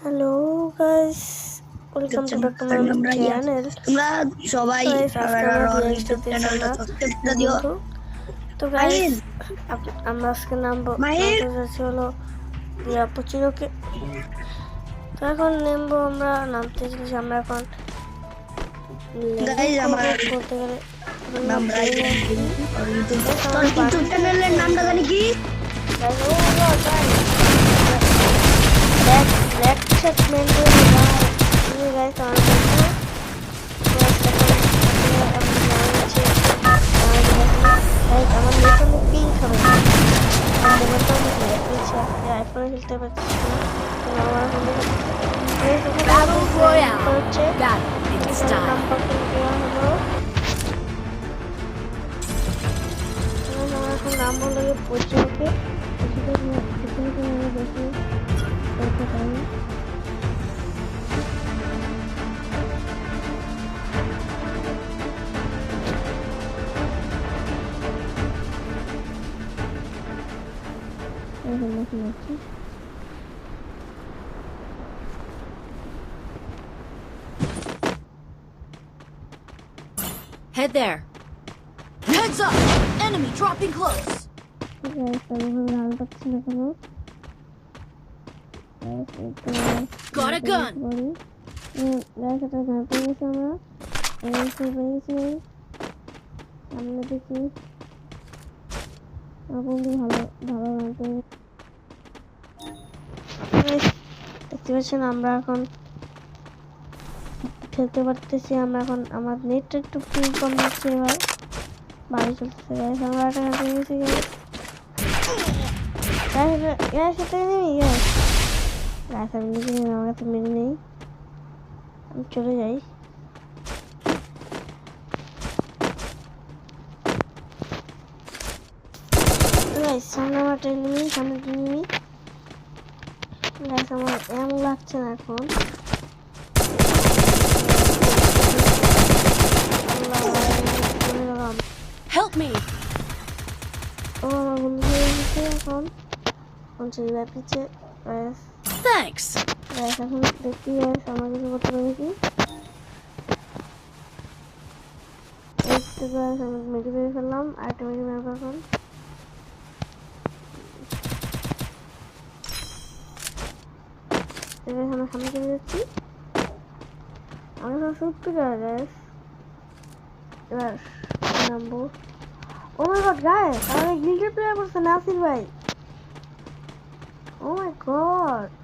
Hello guys, welcome to back to my channel. তোমরা সবাই guys আজকে আমরা রিয়াক্ট ইউটিউব দিতেছি চ্যানেলটা আমরা সাবস্ক্রাইব করে দিও। বন্ধু। তো গাইস আমরা আজকে নামতে যাচ্ছি হলো পুচিনোকে। তো এখন নামবো, আমরা নামতে চলেছি। আমরা এখন গাইস আমার বলতে গেলে আমরা ইউটিউব চ্যানেলের নামটা জানি কি? আইফোনে খেলতে পারছি না। এখন নাম বলে পরিচয়কে বেশি করতে পারি। Head there. Heads up! Enemy dropping close. Got a gun. দেখতে পাচ্ছেন আমরা এখন খেলতে পারতেছি। আমরা এখন আমার নেট একটু কম দিচ্ছে, এবার বাড়ি চলতেছে। আমরা একটা গেছি আমার কাছে মেরে নেই, আমি চলে যাই। সামনে আমার এনিমি, সামনে এনিমি। গাইস আমার এমন লাগছে না এখন। Help me. ও আমার বন্ধু হয়ে গেছে এখন। চলে যায় পিছে। Thanks. এখন দেখি আমার কিছু করতে পেরেছি। আমি মেডি পেয়ে ফেললাম, আরেকটা মেডি মারবো এখন। আমরা সামনে চলে যাচ্ছি। আমরা সব সত্যি করা যায়। এবার নামবো। ও মাই গড গাইস, আমাদের গিল্ডের প্লেয়ার করছে নাসির ভাই। ও মাই গড।